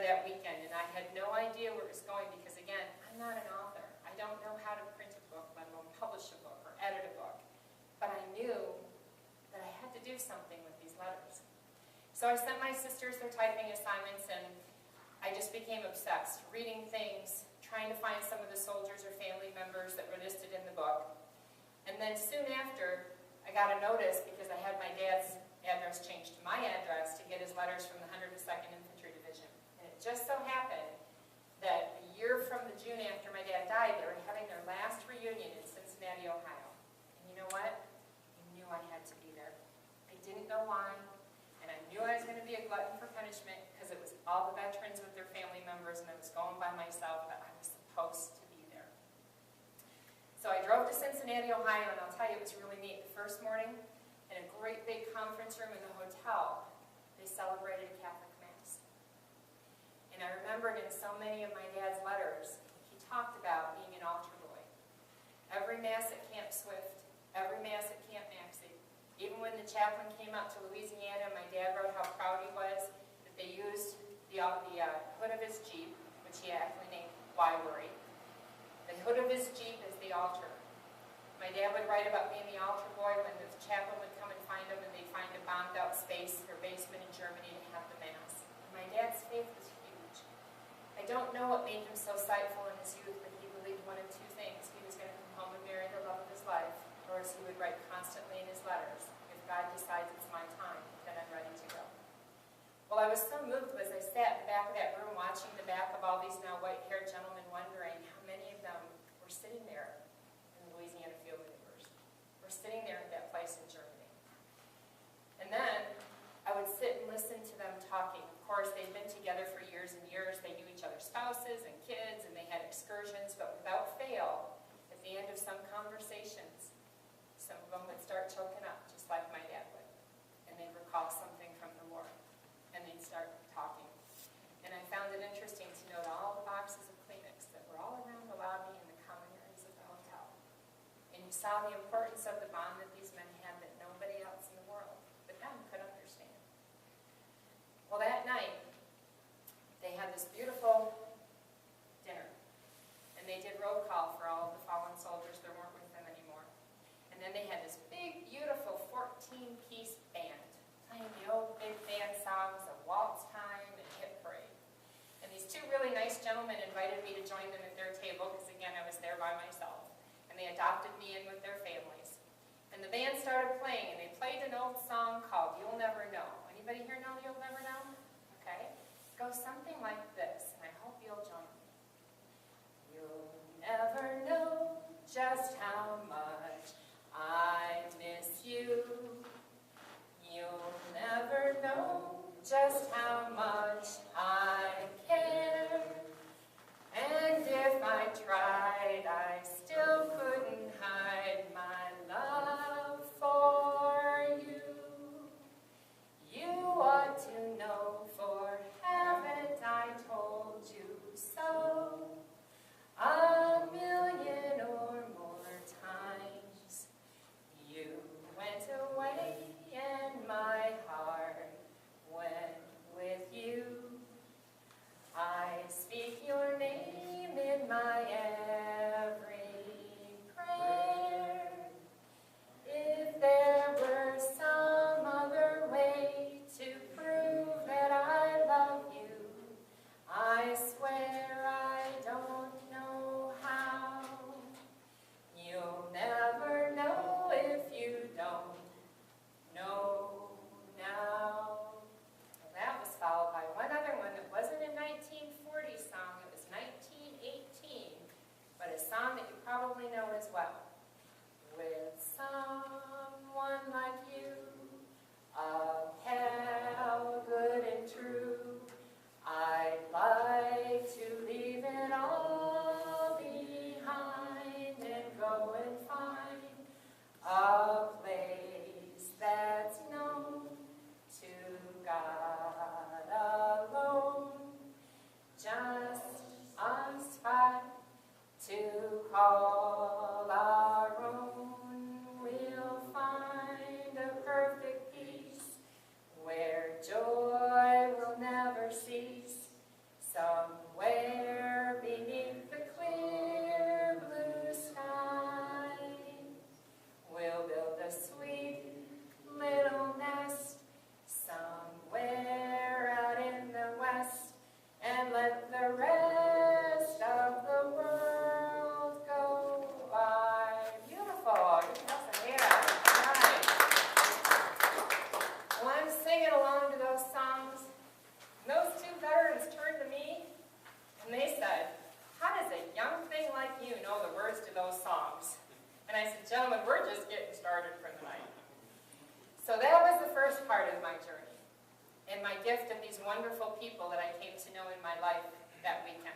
that weekend, and I had no idea where it was going because, again, I'm not an author. I don't know how to print a book, let alone publish a book or edit a book. But I knew that I had to do something with these letters. So I sent my sisters their typing assignments, and I just became obsessed, reading things, trying to find some of the soldiers or family members that were listed in the book. And then soon after, I got a notice because I had my dad's address changed to my address to get his letters from the 102nd Infantry Division. And it just so happened that a year from the June after my dad died, they were having their last reunion in Cincinnati, Ohio. And you know what? I knew I had to be there. I didn't know why, and I knew I was going to be a glutton for punishment because it was all the veterans with their family members, and I was going by myself, but I was supposed to be there. So I drove to Cincinnati, Ohio, and I'll tell you, it was really neat. The first morning, in a great big conference room in the hotel, they celebrated a Catholic Mass. And I remembered in so many of my dad's letters, he talked about being an altar boy. Every Mass at Camp Swift, every Mass at Camp Maxey. Even when the chaplain came out to Louisiana, my dad wrote how proud he was that they used the hood of his Jeep, which he actually named Why Worry. The hood of his Jeep is the altar. My dad would write about being the altar boy when the chaplain would come and find him, and they'd find a bombed out space or basement in Germany to have the Mass. My dad's faith was huge. I don't know what made him so spiteful in his youth, but he believed one of two things. He was going to come home and marry the love of his life, or as he would write constantly in his letters, if God decides it's my time, then I'm ready to go. Well, I was so moved as I sat in the back of that room watching the back of all these now white-haired gentlemen, wondering how many of them were sitting there in Louisiana Field Maneuvers. Were sitting there at that place in Germany. And then I would sit and listen to them talking. Of course, they'd been together for years and years. They knew each other's spouses and kids, and they had excursions, but without fail, at the end of some conversations, some of them would start choking up, just like my dad would. And they'd recall something from the war. And they'd start talking. And I found it interesting to note all the boxes of Kleenex that were all around the lobby and the common areas of the hotel. And you saw the importance of the bond that these men had that nobody else in the world but them could understand. Well, that night, they had this beautiful dinner. And they did roll call for all of the fallen soldiers that weren't with them anymore. And then they had this big, beautiful 14-piece band, playing the old big band songs of Waltz Time and Hit Parade. And these two really nice gentlemen invited me to join them at their table, because again, I was there by myself. And they adopted me in with their families. And the band started playing, and they played an old song called You'll Never Know. Anybody here know You'll Never Know? Okay. It goes something like this, and I hope you'll join me. You'll never know just how much I miss you. You'll never know just how much I care. And if I tried, I still couldn't hide my love for you. You ought to know, for haven't I told you so? A million or more times. You went away and my heart went with you. I speak your name in my every prayer. If there were some other way to prove that I love you, I swear I don't know how. You'll never know if you don't know now. Well, that was followed by one other one that wasn't a 1940 song, it was 1918, but a song that you probably know as well. With someone like you, upheld, good and true, I'd like to leave it all behind and go and find a place that's known to God alone. Just a spot to call our own. We'll find a perfect peace where joy will gift of these wonderful people that I came to know in my life that weekend.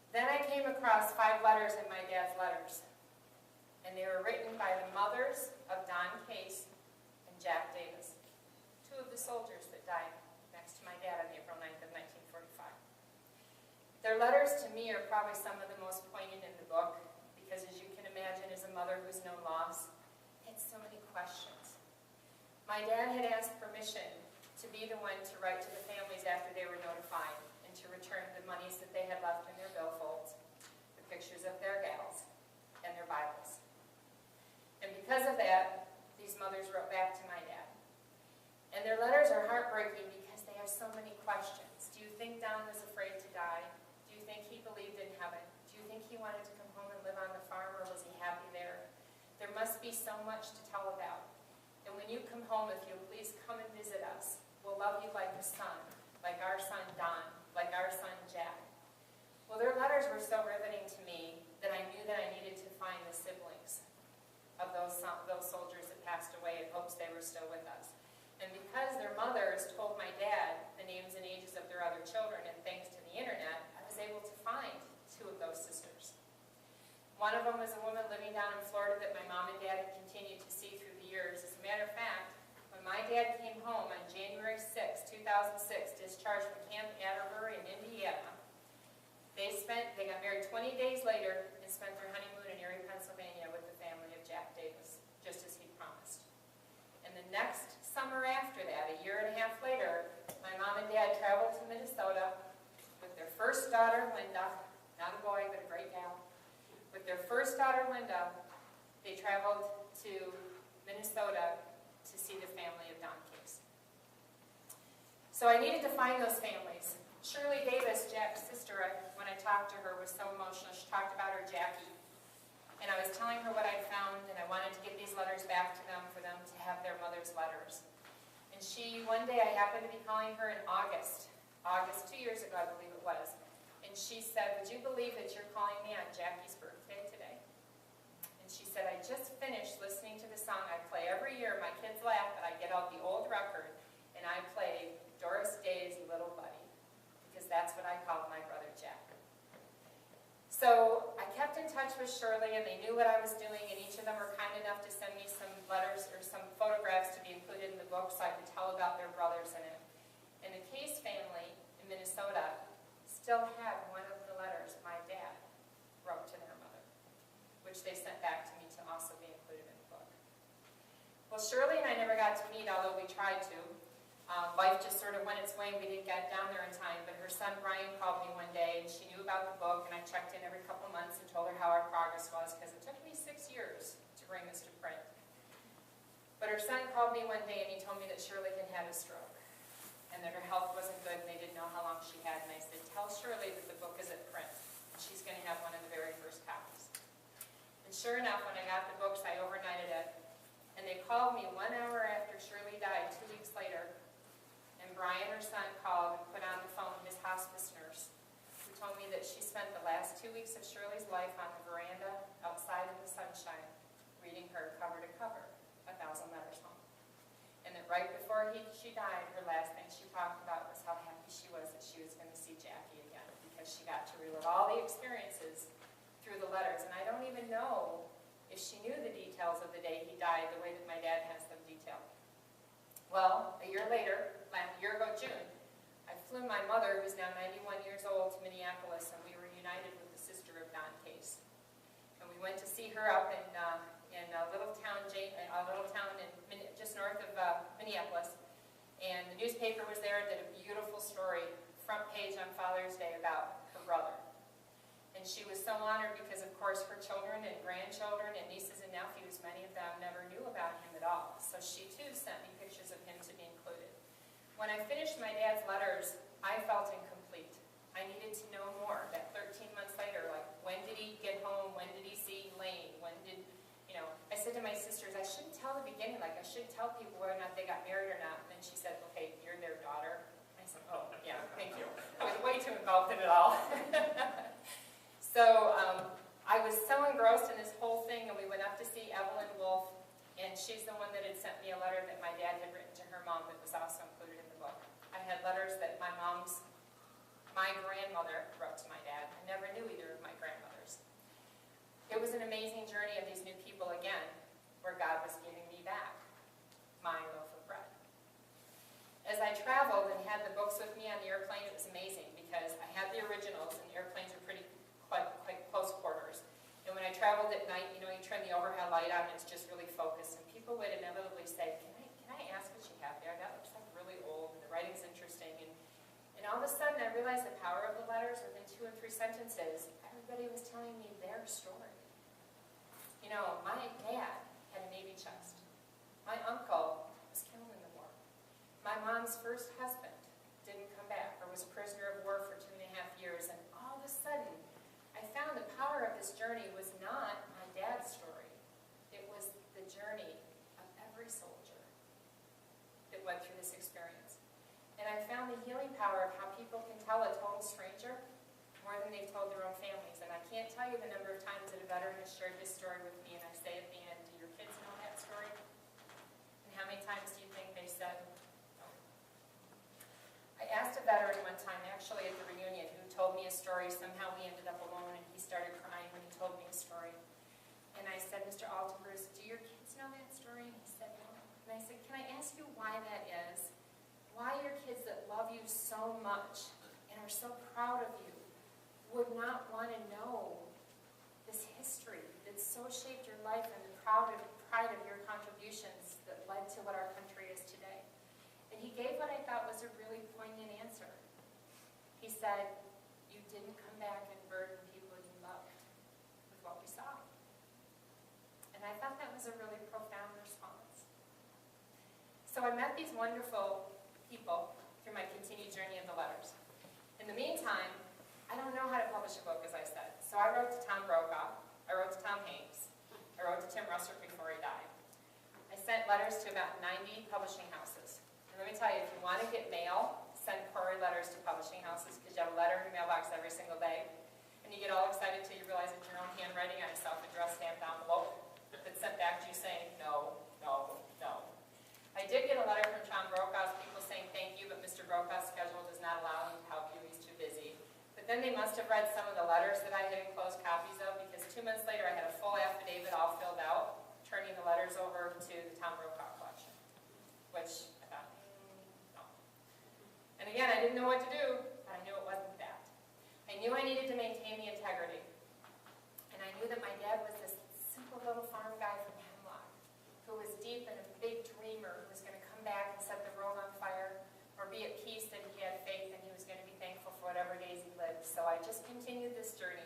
Then I came across 5 letters in my dad's letters, and they were written by the mothers of Don Case and Jack Davis, 2 of the soldiers that died next to my dad on April 9th of 1945. Their letters to me are probably some of the most poignant in the book, because as you can imagine, as a mother who's known loss, it's so many questions. My dad had asked permission to be the one to write to the families after they were notified, and to return the monies that they had left in their billfolds, the pictures of their gals, and their Bibles. And because of that, these mothers wrote back to my dad. And their letters are heartbreaking because they have so many questions. Do you think Don was afraid to die? Do you think he believed in heaven? Do you think he wanted to come home and live on the farm, or was he happy there? There must be so much to tell about. And when you come home, if you'll please come and visit us, we'll love you like a son, like our son Don, like our son Jack. Well, their letters were so riveting to me that I knew that I needed to find the siblings of those soldiers that passed away in hopes they were still with us. And because their mothers told my dad the names and ages of their other children, and thanks to the internet, I was able to find 2 of those sisters. One of them was a woman living down in Florida that my mom and dad had continued to see through the years. As a matter of fact, when my dad came home on January 6, 2006, discharged from Camp Atterbury in Indiana, they got married 20 days later and spent their honeymoon in Erie, Pennsylvania with the family of Jack Davis, just as he promised. And the next summer after that, a year and a half later, my mom and dad traveled to Minnesota with their first daughter, Linda, not a boy, but a great gal. With their first daughter, Linda, they traveled to Minnesota to see the family of Don Case. So I needed to find those families. Shirley Davis, Jack's sister, when I talked to her, was so emotional. She talked about her Jackie. And I was telling her what I'd found, and I wanted to get these letters back to them for them to have their mother's letters. And one day I happened to be calling her in August 2 years ago, I believe it was. And she said, would you believe that you're calling me on Jackie's birthday today? And she said, I just finished listening to the song I play every year. My kids laugh, but I get out the old record, and I play Doris Day's Little Buddy, because that's what I called my brother Jack. So I kept in touch with Shirley, and they knew what I was doing, and each of them were kind enough to send me some letters or some photographs to be included in the book so I could tell about their brothers in it. And the Case family in Minnesota still had one of the letters my dad wrote to their mother, which they sent back to me to also be included in the book. Well, Shirley and I never got to meet, although we tried to. Life just sort of went its way, and we didn't get down there in time, but her son Brian called me one day, and she knew about the book, and I checked in every couple months and told her how our progress was, because it took me 6 years to bring this to print. But her son called me one day, and he told me that Shirley had had a stroke, and that her health wasn't good, and they didn't know how long she had, and I said, tell Shirley that the book is at print, and she's going to have one of the very first copies. And sure enough, when I got the books, I overnighted it, and they called me 1 hour after Shirley died, 2 weeks later. And Brian, her son, called and put on the phone his hospice nurse, who told me that she spent the last 2 weeks of Shirley's life on the veranda outside in the sunshine, reading her cover to cover, 1,000 Letters Home. And that right before she died, her last thing she talked about was how happy she was that she was going to see Jackie again, because she got to relive all the experiences through the letters. And I don't even know if she knew the details of the day he died the way that my dad has them detailed. Well, a year ago, June, I flew my mother, who's now 91 years old, to Minneapolis, and we were united with the sister of Don Case. And we went to see her up in a little town just north of Minneapolis. And the newspaper was there, did a beautiful story, front page on Father's Day, about her brother. And she was so honored because, of course, her children and grandchildren and nieces and nephews, many of them never knew about him at all. So she, too, sent me pictures of him to be included. When I finished my dad's letters, I felt incomplete. I needed to know more. That 13 months later, like, when did he get home? When did he see Lane? When did, I said to my sisters, I shouldn't tell the beginning. Like, I should tell people whether or not they got married or not. And then she said, okay, you're their daughter. I said, oh, yeah, thank you. I was way too involved in it all. So I was so engrossed in this whole thing, and we went up to see Evelyn Wolf, and she's the one that had sent me a letter that my dad had written to her mom that was also included in the book. my grandmother wrote to my dad. I never knew either of my grandmothers. It was an amazing journey of these new people again, where God was giving me back my loaf of bread. As I traveled and had the books with me on the airplane, it was amazing because I had the originals, and airplanes are quite close quarters. And when I traveled at night, you turn the overhead light on, and it's just really focused. And people would inevitably say, can I ask what you have there? That looks like really old, and the writing's interesting. And all of a sudden, I realized the power of the letters. Within 2 or 3 sentences, everybody was telling me their story. My dad had a Navy chest. My uncle was killed in the war. My mom's first husband didn't come back, or was a prisoner of war for 2.5 years. And all of a sudden, I found the power of this journey was not my dad's story. It was the journey of every soldier that went through this experience. And I found the healing power of how people can tell a total stranger more than they've told their own families. And I can't tell you the number of times that a veteran has shared his story with me, and I say at the end, do your kids know that story? And how many times do you think they said, no? I asked a veteran one time, actually at the reunion, who told me a story. Somehow we ended up alone, and he started crying when he told me a story. And I said, Mr. Altenbruce, do your kids know that story? And he said, no. And I said, can I ask you why that is? Why your kids that love you so much and are so proud of you would not want to know this history that so shaped your life and the pride of your contributions that led to what our country is today? And he gave what I thought was a really poignant answer. He said, you didn't come back and burden people you loved with what we saw. And I thought that was a really profound response. So I met these wonderful people through my continued journey of the letters. In the meantime, I don't know how to publish a book, as I said. So I wrote to Tom Brokaw. I wrote to Tom Hanks. I wrote to Tim Russert before he died. I sent letters to about 90 publishing houses. And let me tell you, if you want to get mail, send Corey letters to publishing houses, because you have a letter in your mailbox every single day. And you get all excited until you realize it's your own handwriting on a self-addressed stamped envelope that's sent back to you saying, no, no, no. I did get a letter from Tom Brokaw's people saying thank you, but Mr. Brokaw's schedule does not allow him to help you. He's too busy. But then they must have read some of the letters that I had enclosed copies of, because 2 months later I had a full affidavit all filled out, turning the letters over to the Tom Brokaw collection, which I thought, no. And again, I didn't know what to do, but I knew it wasn't that. I knew I needed to maintain the integrity. And I knew that my dad was this simple little farm guy from Hemlock, who was deep and a big dreamer, who was going to come back and set the world on fire, or be at peace that he had faith and he was going to be thankful for whatever days he lived. So I just continued this journey.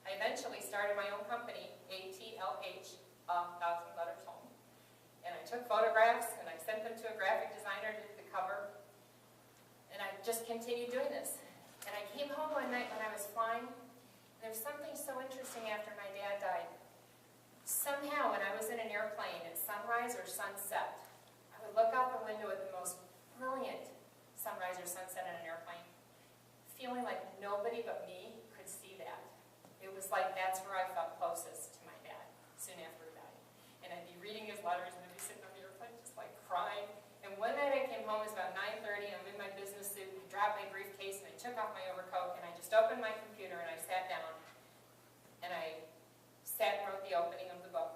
I eventually started my own company, ATLH, 1,000 Letters Home. And I took photographs and I sent them to a graphic designer to do the cover. And I just continued doing this. And I came home one night when I was flying, and there was something so interesting after my dad died. Somehow, when I was in an airplane at sunrise or sunset, I would look out the window at the most brilliant sunrise or sunset in an airplane, feeling like nobody but me could see that. It was like that's where I felt closest to my dad, soon after he died. And I'd be reading his letters, and I'd be sitting on the airplane just like crying. And one night I came home, it was about 9:30, and I'm in my business suit, and I dropped my briefcase, and I took off my overcoat, and I just opened my computer, and I sat down, and I sat and wrote the opening of the book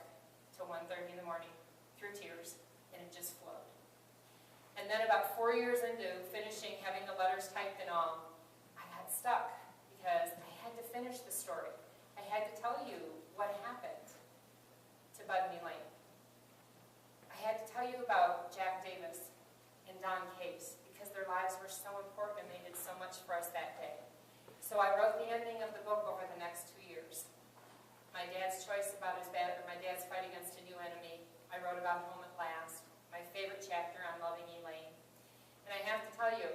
till 1:30 in the morning, through tears, and it just flowed. And then about 4 years into finishing, having the letters typed and all, I got stuck because I had to finish the story. I had to tell you what happened to Bud and Elaine. I had to tell you about Jack Davis and Don Case, because their lives were so important and they did so much for us that day. So I wrote the ending of the book over the next 2 years. My dad's choice about my dad's fight against a new enemy. I wrote about Home at Last. My favorite chapter on loving Elaine. And I have to tell you,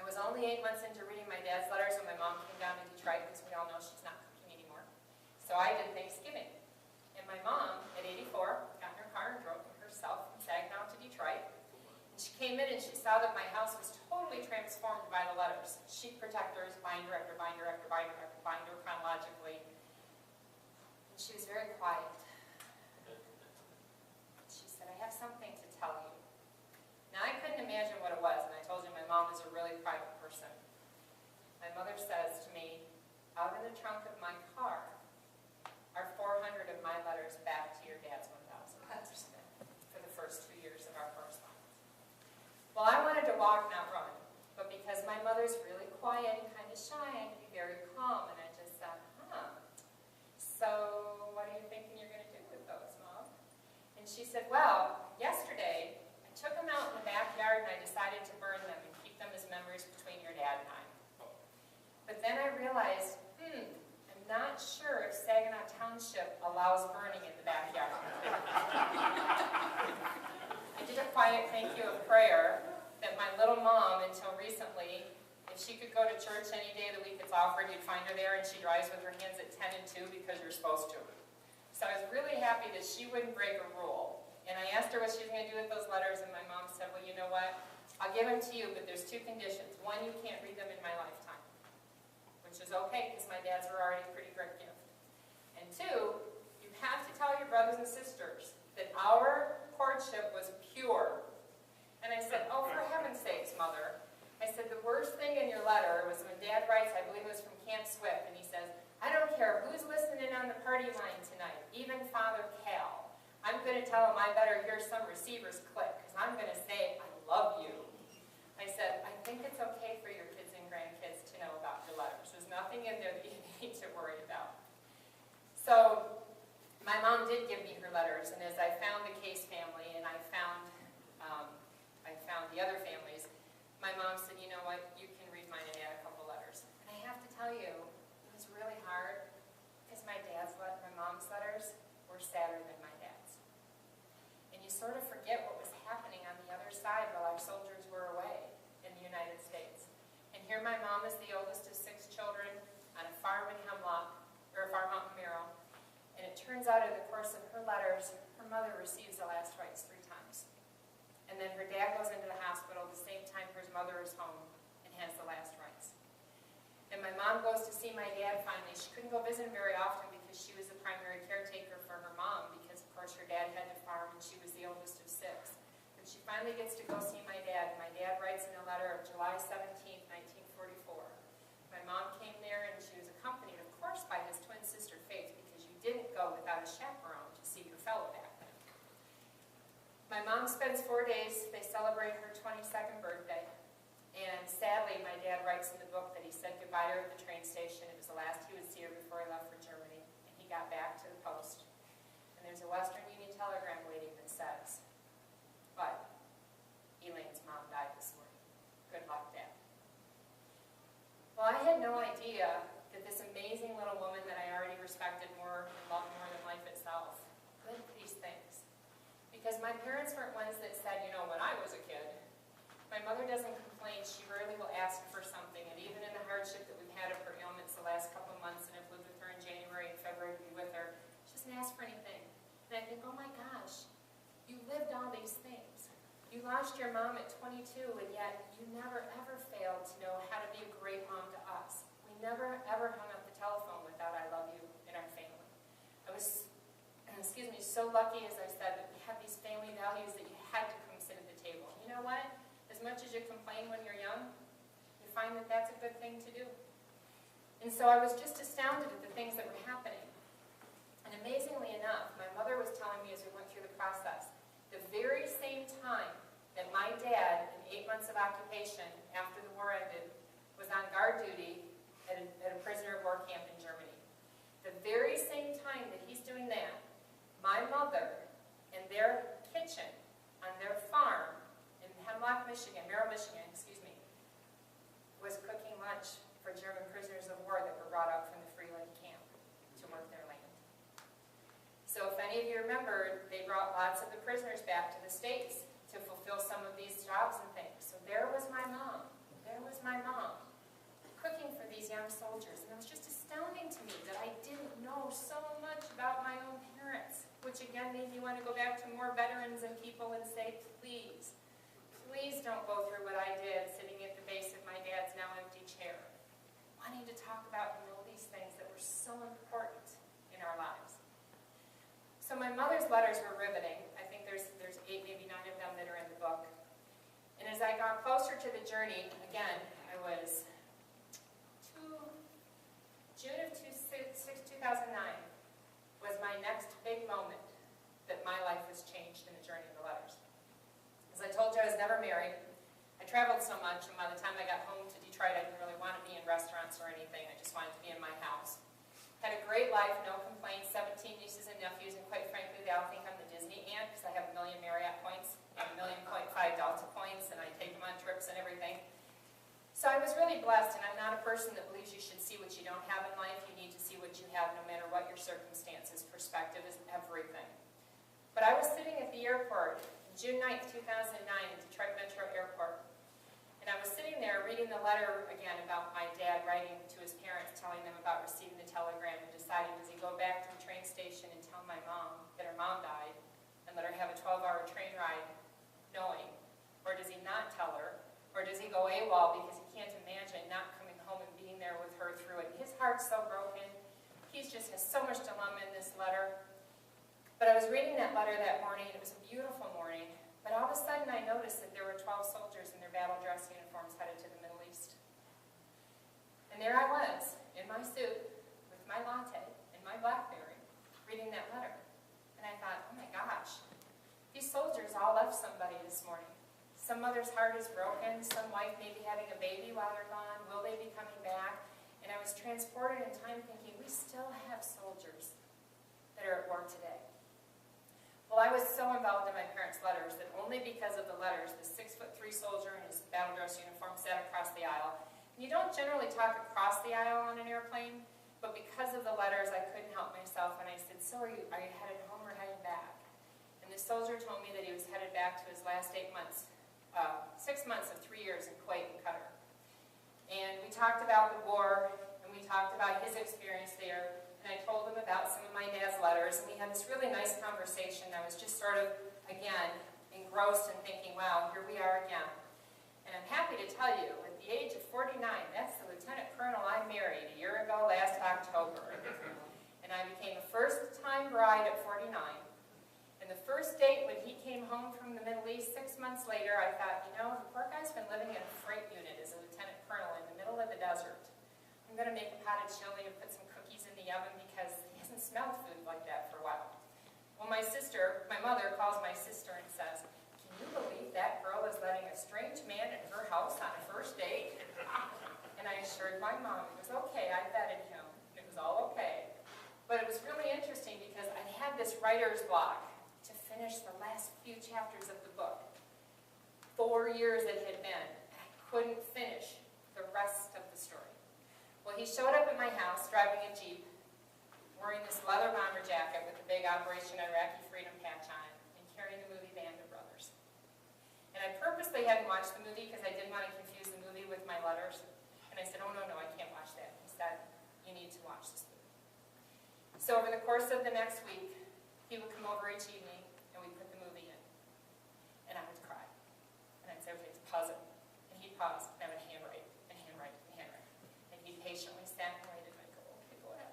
I was only 8 months into reading my dad's letters when my mom came down to Detroit, because we all know she's not cooking anymore. So I did Thanksgiving. And my mom, at 84, got in her car and drove herself from Saginaw to Detroit. And she came in and she saw that my house was totally transformed by the letters. Sheet protectors, binder after binder after binder after binder, chronologically. And she was very quiet. She said, I have something to tell you. Now, I couldn't imagine what it was, and I told you my mom is a really private person. My trunk of my car are 400 of my letters back to your dad's 1,000 for the first 2 years of our correspondence. Well, I wanted to walk, not run, but because my mother's really quiet and kind of shy, I could be very calm, and I just said, so what are you thinking you're going to do with those, Mom? And she said, well, yesterday I took them out in the backyard and I decided to burn them and keep them as memories between your dad and I. But then I realized, I'm not sure if Saginaw Township allows burning in the backyard. I did a quiet thank you of prayer that my little mom, until recently, if she could go to church any day of the week it's offered, you'd find her there, and she drives with her hands at 10 and 2 because you're supposed to. So I was really happy that she wouldn't break a rule. And I asked her what she was going to do with those letters, and my mom said, well, you know what? I'll give them to you, but there's 2 conditions. One, you can't read them in my lifetime, which is okay because my dad's were already a pretty great gift. And 2, you have to tell your brothers and sisters that our courtship was pure. And I said, oh, for heaven's sakes, Mother. I said, the worst thing in your letter was when Dad writes, I believe it was from Camp Swift, and he says, I don't care who's listening on the party line tonight, even Father Cal. I'm going to tell him I better hear some receivers click, because I'm going to say, I love you. I said, I think it's okay for your kids and grandkids to know about your letters. There's nothing in there that you need to worry about. So my mom did give me her letters, and as I found the Case family, and I found the other families, my mom said, you know what, you can read mine and add a couple letters. And I have to tell you, it was really hard because my mom's letters were sadder than my dad's. And you sort of forget what was happening on the other side while our soldiers were away in the United States. And here my mom is the oldest of 6 children on a farm in Hemlock, or a farm out in Merrill. And it turns out in the course of her letters, her mother receives the last rites 3 times. And then her dad goes into the hospital the same time her mother is home and has the last rites. And my mom goes to see my dad finally. She couldn't go visit him very often because she was the primary caretaker for her mom because, of course, her dad had to farm and she was the oldest of 6. But she finally gets to go see my dad. And my dad writes in a letter of July 17, 1944. My mom came there and she was accompanied, of course, by his twin sister, Faith, because you didn't go without a chaperone to see your fellow back then. My mom spends 4 days. They celebrate her 22nd birthday. And sadly, my dad writes in the book that he said goodbye to her at the train station. It was the last he would see her before he left for Germany. And he got back to the post. And there's a Western Union telegram waiting that says, but Elaine's mom died this morning. Good luck, Dad. Well, I had no idea that this amazing little woman that I already respected more and loved more than life itself could these things. Because my parents weren't ones that said, you know, when I was a kid, my mother doesn't complain. She rarely will ask for something. And even in the hardship that we've had of her ailments the last couple of months, and I've lived with her in January and February to be with her, she doesn't ask for anything. And I think, oh my gosh, you lived all these things. You lost your mom at 22, and yet you never ever failed to know how to be a great mom to us. We never ever hung up the telephone without I love you in our family. I was, so lucky, as I said, that we have these family values that you had to come sit at the table. You know what? As much as you complain when you're young, you find that that's a good thing to do. And so I was just astounded at the things that were happening. And amazingly enough, my mother was telling me as we went through the process, the very same time that my dad, in 8 months of occupation after the war ended, was on guard duty at a prisoner of war camp in Germany. The very same time that he's doing that, my mother, in their kitchen, on their farm, in Hemlock, Michigan, Merrill, Michigan, was cooking lunch for German prisoners of war that were brought out from the Freeland camp to work their land. So if any of you remember, they brought lots of the prisoners back to the States to fulfill some of these jobs and things. So there was my mom, cooking for these young soldiers. And it was just astounding to me that I didn't know so much about my own parents, which again made me want to go back to more veterans and people and say, please, please don't go through what I did sitting at the base of my dad's now empty chair, wanting to talk about and know these things that were so important in our lives. So my mother's letters were riveting. I think there's 8, maybe 9 of them that are in the book. And as I got closer to the journey, again, I was June of 2000. told you I was never married. I traveled so much, and by the time I got home to Detroit, I didn't really want to be in restaurants or anything. I just wanted to be in my house. Had a great life, no complaints, 17 nieces and nephews, and quite frankly, they all think I'm the Disney aunt because I have 1 million Marriott points and 1.5 million Delta points, and I take them on trips and everything. So I was really blessed, and I'm not a person that believes you should see what you don't have in life. You need to see what you have no matter what your circumstances. Perspective is everything. But I was sitting at the airport, June 9th, 2009, at Detroit Metro Airport. And I was sitting there reading the letter again about my dad writing to his parents, telling them about receiving the telegram, and deciding, does he go back to the train station and tell my mom that her mom died and let her have a 12-hour train ride knowing? Or does he not tell her? Or does he go AWOL because he can't imagine not coming home and being there with her through it? His heart's so broken. He just has so much dilemma in this letter. But I was reading that letter that morning, and it was a beautiful morning. But all of a sudden I noticed that there were 12 soldiers in their battle dress uniforms headed to the Middle East. And there I was, in my suit, with my latte and my BlackBerry, reading that letter. And I thought, oh my gosh, these soldiers all left somebody this morning. Some mother's heart is broken, some wife may be having a baby while they're gone, will they be coming back? And I was transported in time thinking, we still have soldiers that are at war today. Well, I was so involved in my parents' letters that only because of the letters, the 6'3" soldier in his battle dress uniform sat across the aisle. And you don't generally talk across the aisle on an airplane, but because of the letters, I couldn't help myself, and I said, so are you headed home or headed back? And the soldier told me that he was headed back to his last 8 months, 6 months of 3 years in Kuwait and Qatar. And we talked about the war, and we talked about his experience there. And I told him about some of my dad's letters, and we had this really nice conversation. I was just sort of, again, engrossed and thinking, wow, here we are again. And I'm happy to tell you, at the age of 49, that's the lieutenant colonel I married a year ago last October. And I became a first-time bride at 49. And the first date when he came home from the Middle East 6 months later, I thought, you know, the poor guy's been living in a freight unit as a lieutenant colonel in the middle of the desert. I'm going to make a potted chili and put some cookies in the oven because he hasn't smelled food like that for a while. Well, my mother calls my sister and says, can you believe that girl is letting a strange man in her house on a first date? And I assured my mom it was okay, I vetted him, and it was all okay. But it was really interesting because I had this writer's block to finish the last few chapters of the book. 4 years it had been, and I couldn't finish the rest of the story. Well, he showed up at my house driving a Jeep, wearing this leather bomber jacket with the big Operation Iraqi Freedom patch on it, and carrying the movie Band of Brothers. And I purposely hadn't watched the movie because I didn't want to confuse the movie with my letters. And I said, oh, no, I can't watch that. He said, you need to watch this movie. So over the course of the next week, he would come over each evening, and we'd put the movie in. And I would cry. And I'd say, okay, pause it. And he'd pause, and I would handwrite, and handwrite, and handwrite. And he patiently sat and waited, and I'd go, okay, go ahead.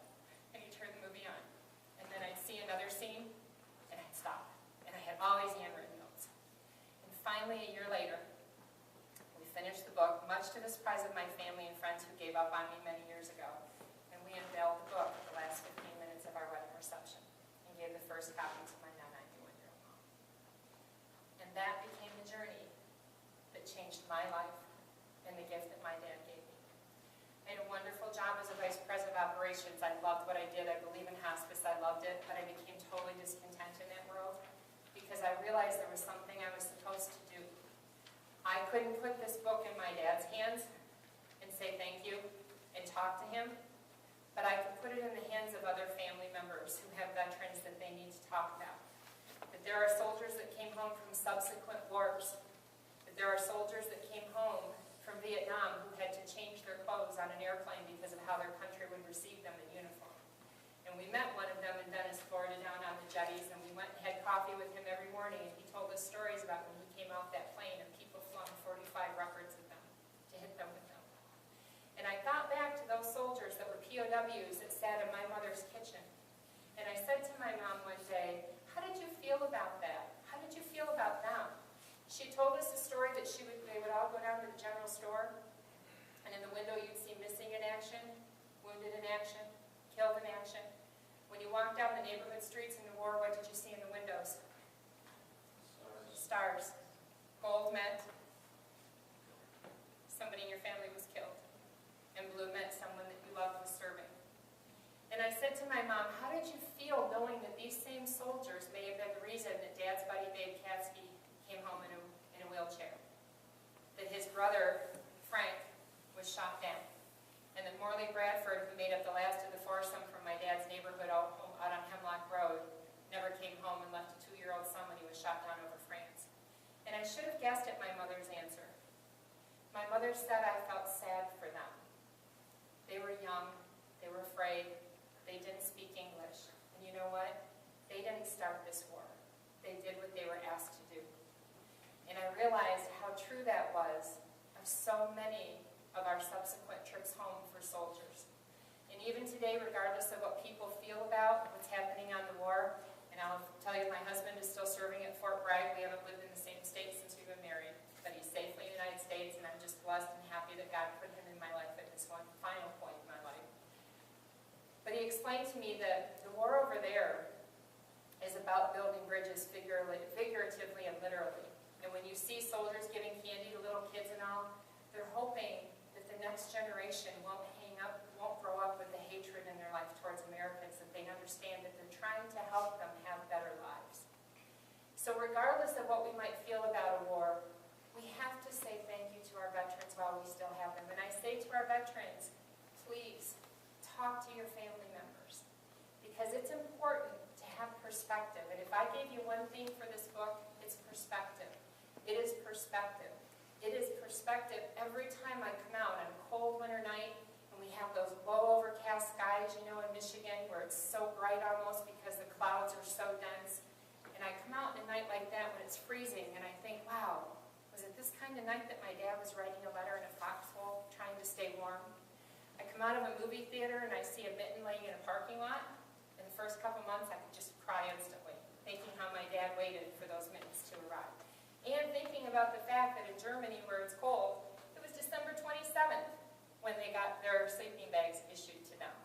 And he'd turn the movie on. And then I'd see another scene, and I'd stop. And I had all these handwritten notes. And finally, a year later, we finished the book, much to the surprise of my family and friends who gave up on me many years ago. And we unveiled the book at the last 15 minutes of our wedding reception and gave the first copy to my now 91-year-old mom. And that became the journey that changed my life and the gift that my dad gave me. I had a wonderful job as a vice president of operations. I loved what I did. I believe in hospice. I loved it. But I became totally discontent in that world because I realized there was something I was supposed to do. I couldn't put this book in my dad's hands and say thank you and talk to him, but I could put it in the hands of other family members who have veterans that they need to talk about. That there are soldiers that came home from subsequent wars. That there are soldiers that came home from Vietnam who had to change their clothes on an airplane because of how their country would receive them in uniform. And we met one of them in Venice, Florida, down on the jetties, and we went and had coffee with him every morning, and he told us stories about when he came off that plane and people flung 45 records at them to hit them with them. And I thought back to those soldiers that were POWs that sat in my mother's kitchen. And I said to my mom one day, how did you feel about that? How did you feel about them? She told us a story that they would all go down to the general store, and in the window you'd see missing in action, wounded in action, killed in action. When you walked down the neighborhood streets in the war, what did you see in the windows? Stars. gold meant somebody in your family was killed, and blue meant someone that you loved was serving. And I said to my mom, how did you feel knowing that these same soldiers may have been the reason that Dad's buddy Babe Katsky came home in a wheelchair? That his brother, Frank, was shot down. And that Morley Bradford, who made up the last of the foursome from my dad's neighborhood out on Hemlock Road, never came home and left a 2-year-old son when he was shot down over France. And I should have guessed at my mother's answer. My mother said I felt sad for them. They were young, they were afraid, they didn't speak English. And you know what? They didn't start this war. They did what they were asked to do. And I realized how true that was of so many of our subsequent trips home for soldiers. And even today, regardless of what people feel about what's happening on the war, and I'll tell you my husband is still serving at Fort Bragg. We haven't lived in the same state since we've been married, but he's safely in the United States, and I'm just blessed and happy that God put him in my life at this one final point in my life. But he explained to me that the war over there is about building bridges figuratively and literally. And when you see soldiers giving candy to little kids and all, they're hoping that the next generation won't grow up with the hatred in their life towards Americans, that they understand that they're trying to help them have better lives. So regardless of what we might feel about a war, we have to say thank you to our veterans while we still have them. And I say to our veterans, please talk to your family members, because it's important to have perspective. And if I gave you one theme for this book, it's perspective. It is perspective. It is perspective every time I come out on a cold winter night and we have those low overcast skies, you know, in Michigan where it's so bright almost because the clouds are so dense. And I come out in a night like that when it's freezing and I think, wow, was it this kind of night that my dad was writing a letter in a foxhole trying to stay warm? I come out of a movie theater and I see a mitten laying in a parking lot. In the first couple months I could just cry instantly, thinking how my dad waited for those mittens to arrive. And thinking about the fact that in Germany, where it's cold, it was December 27th when they got their sleeping bags issued to them.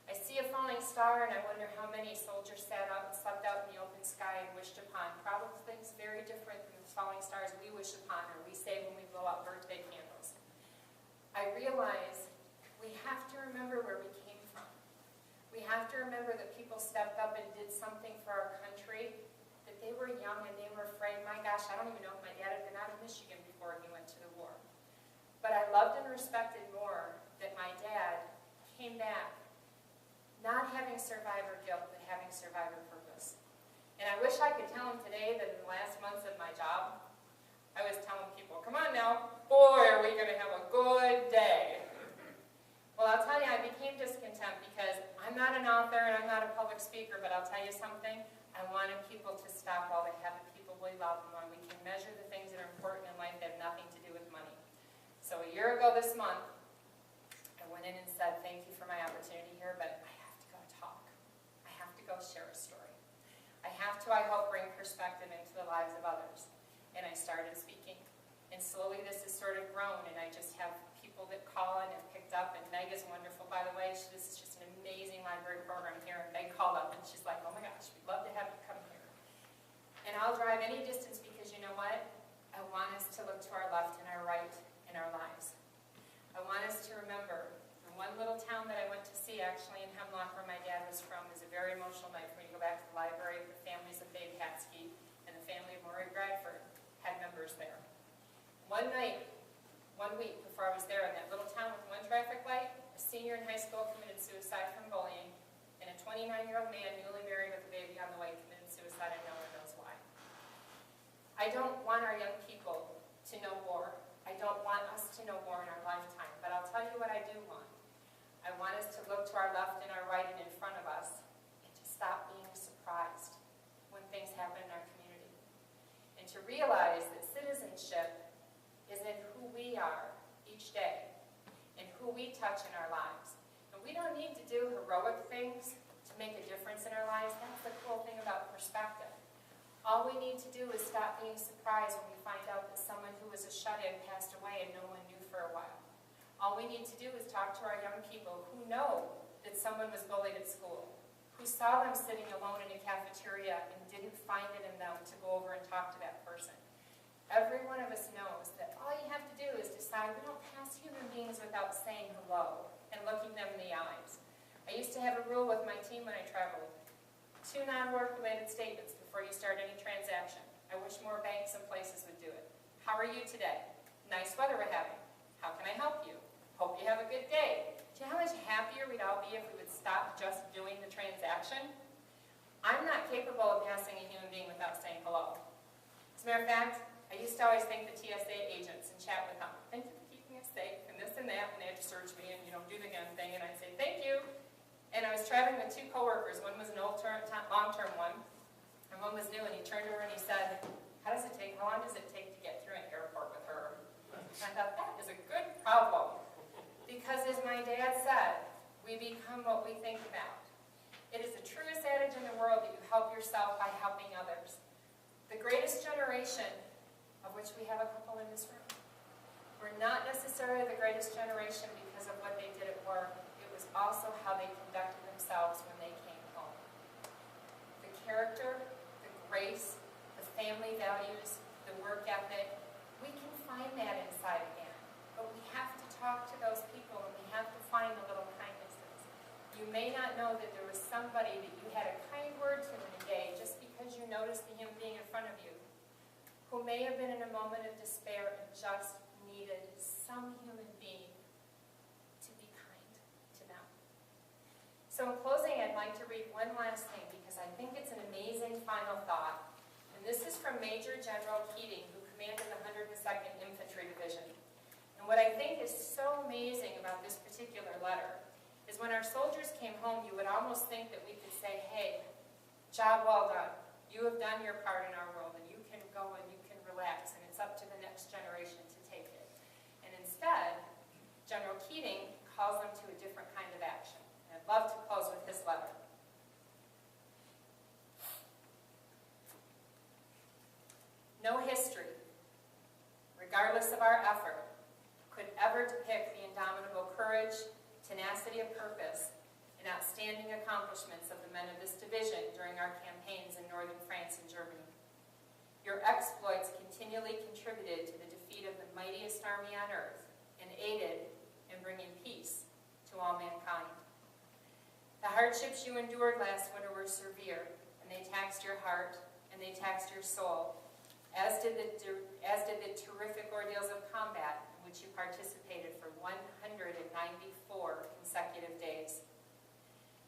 I see a falling star and I wonder how many soldiers sat out and slept out in the open sky and wished upon. Probably things very different than the falling stars we wish upon or we say when we blow out birthday candles. I realize we have to remember where we came from. We have to remember that people stepped up and did something for our country. They were young and they were afraid. My gosh, I don't even know if my dad had been out of Michigan before he went to the war. But I loved and respected more that my dad came back not having survivor guilt, but having survivor purpose. And I wish I could tell him today that in the last months of my job, I was telling people, come on now, boy, are we going to have a good day. Well, I'll tell you, I became discontent because I'm not an author and I'm not a public speaker, but I'll tell you something. I wanted people to stop while they have the people we love, and when we can measure the things that are important in life that have nothing to do with money. So a year ago this month, I went in and said, thank you for my opportunity here, but I have to go talk. I have to go share a story. I have to, I hope, bring perspective into the lives of others. And I started speaking. And slowly this has sort of grown, and I just have people that call and have picked up, and Meg is wonderful, by the way. This is just an amazing library program here, and Meg called up, and she's like, oh my gosh, we'd love to have you come here. And I'll drive any distance because you know what? I want us to look to our left and our right in our lives. I want us to remember the one little town that I went to see, actually in Hemlock, where my dad was from, was a very emotional night for me to go back to the library. The families of Babe Katsky and the family of Morley Bradford had members there. One night, 1 week before I was there in that little town with one traffic light, a senior in high school committed suicide from bullying, and a 29-year-old man, newly married with a baby on the way, committed suicide, and no one knows why. I don't want our young people to know war. I don't want us to know war in our lifetime, but I'll tell you what I do want. I want us to look to our left and our right and in front of us, and to stop being surprised when things happen in our community. And to realize that citizenship is in who we are each day and who we touch in our lives. And we don't need to do heroic things to make a difference in our lives. That's the cool thing about perspective. All we need to do is stop being surprised when we find out that someone who was a shut-in passed away and no one knew for a while. All we need to do is talk to our young people who know that someone was bullied at school, who saw them sitting alone in a cafeteria and didn't find it in them to go over and talk to that person. Every one of us knows that all you have to do is decide we don't pass human beings without saying hello and looking them in the eyes. I used to have a rule with my team when I traveled. 2 non-work related statements before you start any transaction. I wish more banks and places would do it. How are you today? Nice weather we're having. How can I help you? Hope you have a good day. Do you know how much happier we'd all be if we would stop just doing the transaction? I'm not capable of passing a human being without saying hello. As a matter of fact, I used to always thank the TSA agents and chat with them. Thank you for keeping us safe and this and that, and they had to search me and, do the gun thing, and I'd say, thank you. And I was traveling with 2 coworkers. One was an long-term one, and one was new, and he turned over and he said, how long does it take to get through an airport with her? And I thought, that is a good problem. Because as my dad said, we become what we think about. It is the truest adage in the world that you help yourself by helping others. The greatest generation, of which we have a couple in this room, were not necessarily the greatest generation because of what they did at work. It was also how they conducted themselves when they came home. The character, the grace, the family values, the work ethic, we can find that inside again. But we have to talk to those people and we have to find the little kindnesses. You may not know that there was somebody that you had a kind word to in a day just because you noticed the human being in front of you, who may have been in a moment of despair and just needed some human being to be kind to them. So in closing, I'd like to read one last thing because I think it's an amazing final thought. And this is from Major General Keating, who commanded the 102nd Infantry Division. And what I think is so amazing about this particular letter is when our soldiers came home, you would almost think that we could say, hey, job well done. You have done your part in our world, and you can go and you can relax, and it's up to the next generation to take it. And instead, General Keating calls them to a different kind of action. And I'd love to close with his letter. No history, regardless of our effort, could ever depict the indomitable courage, tenacity of purpose, and outstanding accomplishments of the men of this division during our campaigns in northern France and Germany. Your exploits continually contributed to the defeat of the mightiest army on earth and aided in bringing peace to all mankind. The hardships you endured last winter were severe, and they taxed your heart and they taxed your soul, as did the terrific ordeals of combat in which you participated for 194 consecutive days.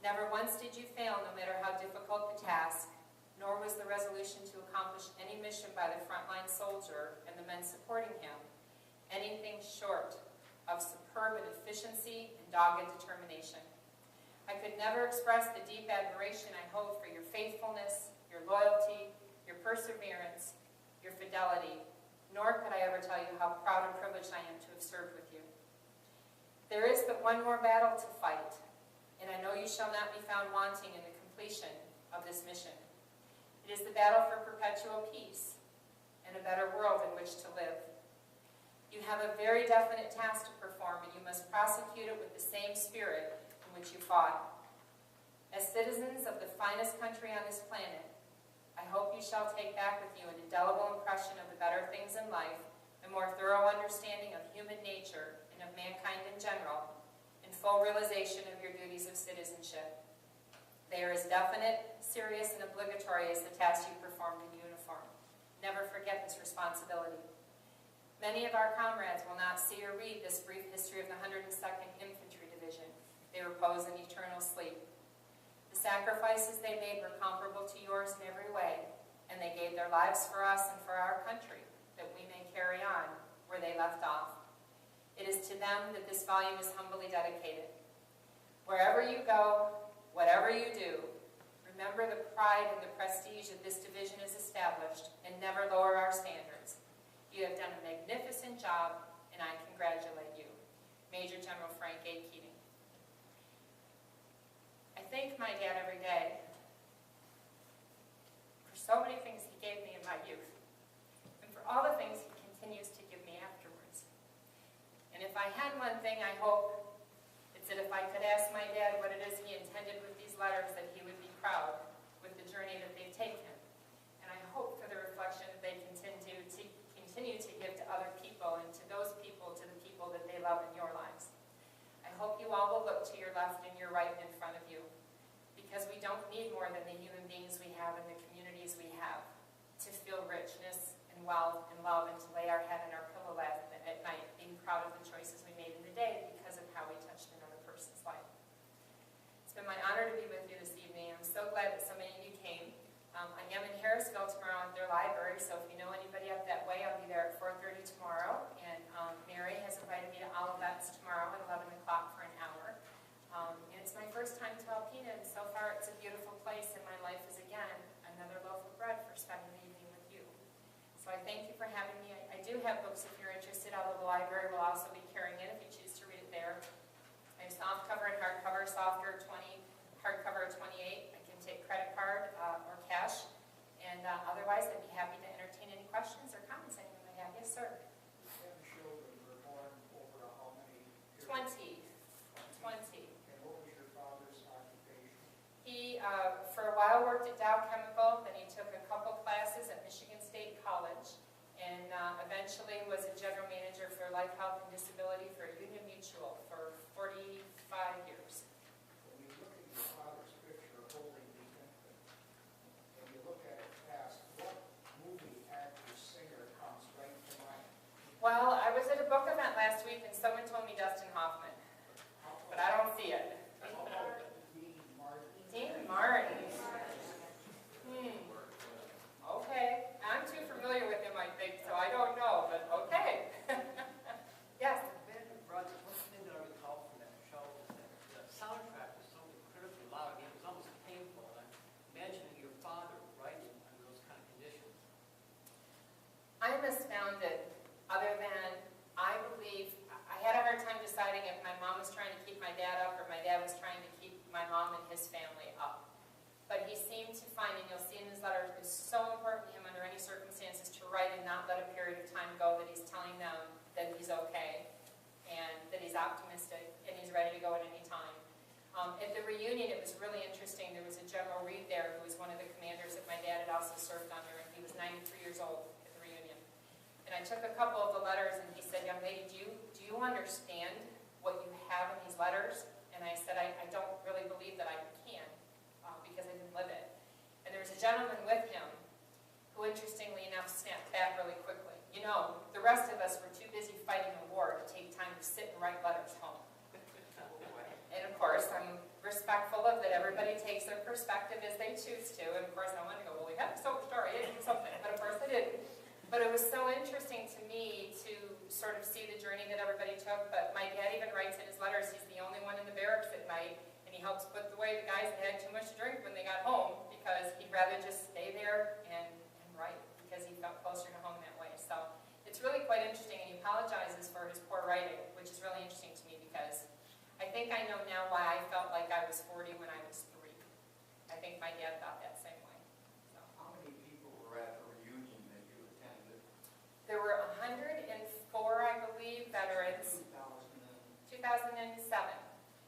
Never once did you fail, no matter how difficult the task, nor was the resolution to accomplish any mission by the frontline soldier and the men supporting him anything short of superb in efficiency and dogged determination. I could never express the deep admiration I hold for your faithfulness, your loyalty, your perseverance, your fidelity, nor could I ever tell you how proud and privileged I am to have served with you. There is but one more battle to fight, and I know you shall not be found wanting in the completion of this mission. It is the battle for perpetual peace and a better world in which to live. You have a very definite task to perform, and you must prosecute it with the same spirit in which you fought. As citizens of the finest country on this planet, I hope you shall take back with you an indelible impression of the better things in life, a more thorough understanding of human nature and of mankind in general, and full realization of your duties of citizenship. They are as definite, serious, and obligatory as the tasks you performed in uniform. Never forget this responsibility. Many of our comrades will not see or read this brief history of the 102nd Infantry Division. They repose in eternal sleep. The sacrifices they made were comparable to yours in every way, and they gave their lives for us and for our country, that we may carry on where they left off. It is to them that this volume is humbly dedicated. Wherever you go, whatever you do, remember the pride and the prestige that this division has established, and never lower our standards. You have done a magnificent job, and I congratulate you. Major General Frank A. Keating. I thank my dad every day for so many things he gave me in my youth, and for all the things he continues to give me afterwards. And if I had one thing, I hope it's that if I could ask my dad what it is he intended with these letters, that he would be proud with the journey that they've taken. And I hope for the reflection that they continue they love in your lives. I hope you all will look to your left and your right and in front of you, because we don't need more than the human beings we have and the communities we have to feel richness and wealth and love, and to lay our head in our pillow at night being proud of the choices we made in the day because of how we touched another person's life. It's been my honor to be with you this evening. I'm so glad that so many of you came. I am in Harrisville tomorrow at their library, so if you know anybody up that way, I'll be there at 4:30 tomorrow. And Mary has invited me to Olivet's tomorrow at 11 o'clock for an hour. And it's my first time to Alpena, and so far it's a beautiful place, and my life is again another loaf of bread for spending the evening with you. So I thank you for having me. I do have books if you're interested, although the library will also be carrying it if you choose to read it there. I have softcover and hardcover, softer 20, hardcover 28. I can take credit card or cash. And otherwise, I'd be happy to entertain any questions or comments anyone may have. Yes, sir. 20. 20. And what was your father's occupation? He, for a while, worked at Dow Chemical, then he took a couple classes at Michigan State College, and eventually was a general manager for life, health, and disability for Union Mutual for 45 years. When you look at your father's picture holding the infant, and you look at it past, what movie, actor, singer comes right to mind? Well, I was at a book event last week, and someone told me Dustin Hoffman, but I don't see it. How about Dean Martin? Dean Martin. Okay. I'm too familiar with him, I think, so I don't know, but okay. Yes? Ben Rogers, one thing that I recall from that show was that the soundtrack was so incredibly loud, it was almost painful. I'm imagining your father writing under those kind of conditions. I'm astounded, other than I believe, I had a hard time deciding if my mom was trying to keep my dad up or my dad was trying to keep my mom and his family up. But he seemed to find, and you'll see in his letters, it's so important to him under any circumstances to write and not let a period of time go, that he's telling them that he's okay and that he's optimistic and he's ready to go at any time. At the reunion, it was really interesting. There was a General Reed there who was one of the commanders that my dad had also served under, and he was 93 years old at the reunion. And I took a couple of the letters, and he said, "Young lady, do you understand what you have in these letters?" And I said, I don't really believe that I can, because I didn't live it. And there was a gentleman with him who, interestingly enough, snapped back really quickly. You know, the rest of us were too busy fighting a war to take time to sit and write letters home. And of course, I'm respectful of that everybody takes their perspective as they choose to. And of course, I want to go, well, we have to tell the story, I didn't do something. But of course, I didn't. But it was so interesting to me to sort of see the journey that everybody took. But my dad even writes in his letters, he's the only one in the barracks at night, and he helps put away the guys that had too much to drink when they got home, because he'd rather just stay there and write, because he felt closer to home that way. So it's really quite interesting, and he apologizes for his poor writing, which is really interesting to me, because I think I know now why I felt like I was 40 when I was 3. I think my dad thought that same way. So. How many people were at the reunion that you attended? There were 104, I believe, veterans. 2007.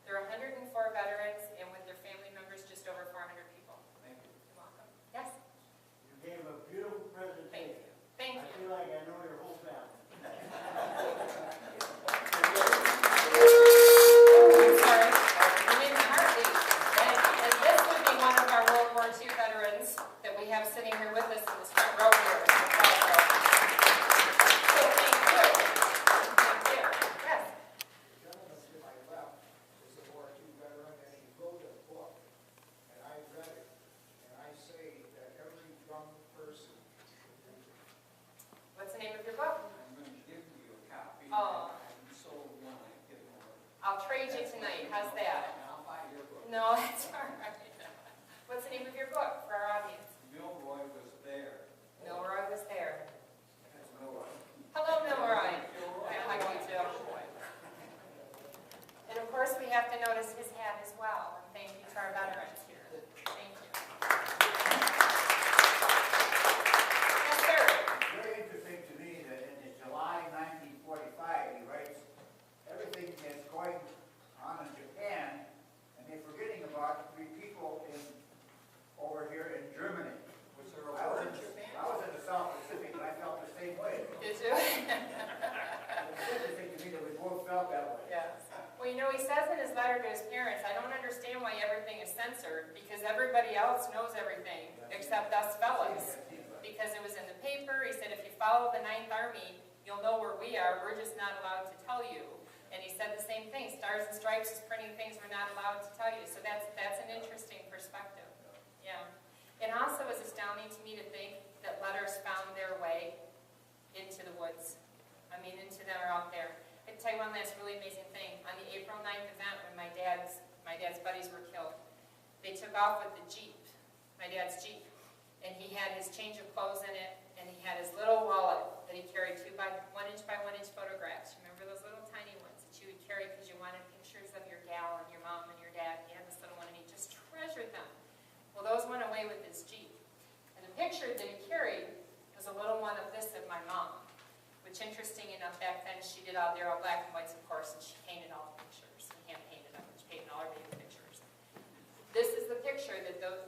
There were 104 veterans, and with their family members, just over 400 people. Thank you. You're welcome. Yes? You gave a beautiful presentation. Thank I you. feel like I know your whole family. I'm sorry. You made my heart leap. And this would be one of our World War II veterans that we have sitting here with us in this front row here. So thank you. Thank you. Yes? The gentleman to my left is a War II veteran, and he wrote a book, and I read it, and I say that every young person should read it. What's the name of your book? I'm going to give you a copy. Oh. I'm so young, I get more. I'll trade you tonight. How's that? And I'll buy your book. No, that's all right. What's the name of your book for our audience? Milroy was there. Milroy was there. That's Milroy. Hello, Milroy. I like you too. And of course, we have to notice his hat as well. And thank you to our veterans here. Thank you. Yes, sir. Very interesting to me that in July 1945, he writes everything that's going on in Japan, and they're forgetting about 3 people over here Yeah. Well, you know, he says in his letter to his parents, I don't understand why everything is censored, because everybody else knows everything, except us fellas. Because it was in the paper, he said, if you follow the 9th Army, you'll know where we are, we're just not allowed to tell you. And he said the same thing, Stars and Stripes is printing things we're not allowed to tell you. So that's an interesting perspective. Yeah. It also is astounding to me to think that letters found their way into the woods. I mean, into them or out there. I can tell you one last really amazing thing. On the April 9th event, when my dad's buddies were killed, they took off with the Jeep, my dad's Jeep, and he had his change of clothes in it, and he had his little wallet that he carried 1 inch by 1 inch photographs. Remember those little tiny ones that you would carry because you wanted pictures of your gal and your mom and your dad? He had this little one, and he just treasured them. Well, those went away with his Jeep. And the picture that he carried was a little one of this of my mom, which, interesting enough, back then she did all, they're all black and whites, of course, and she painted all the pictures, and hand-painted them, and she painted all her baby pictures. This is the picture that those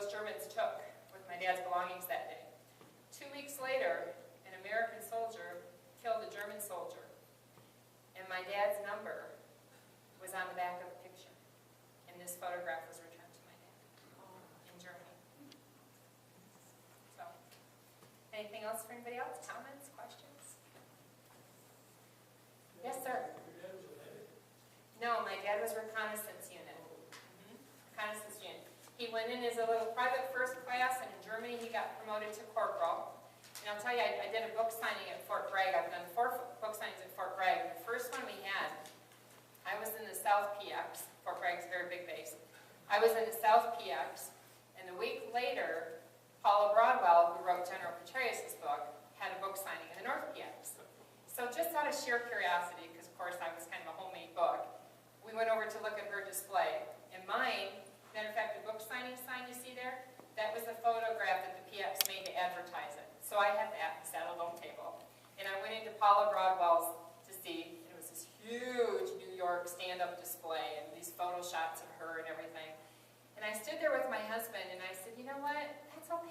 Germans took with my dad's belongings that day. 2 weeks later, an American soldier killed a German soldier, and my dad's number was on the back of the picture, and this photograph was returned to my dad in Germany. So, anything else for anybody else? Comments, questions? Yes, sir. No, my dad was reconnaissance unit. Reconnaissance unit. He went in as a little private first class, and in Germany he got promoted to corporal. And I'll tell you, I did a book signing at Fort Bragg. I've done 4 book signings at Fort Bragg. The first one we had, I was in the South PX. Fort Bragg's a very big base. I was in the South PX, and a week later, Paula Broadwell, who wrote General Petraeus' book, had a book signing in the North PX. So just out of sheer curiosity, because of course I was kind of a homemade book, we went over to look at her display. And mine, matter of fact, the book signing sign you see there, that was the photograph that the PX made to advertise it. So I had that at a loan table. And I went into Paula Broadwell's to see, and it was this huge New York stand-up display, and these photo shots of her and everything. And I stood there with my husband, and I said, you know what, that's okay.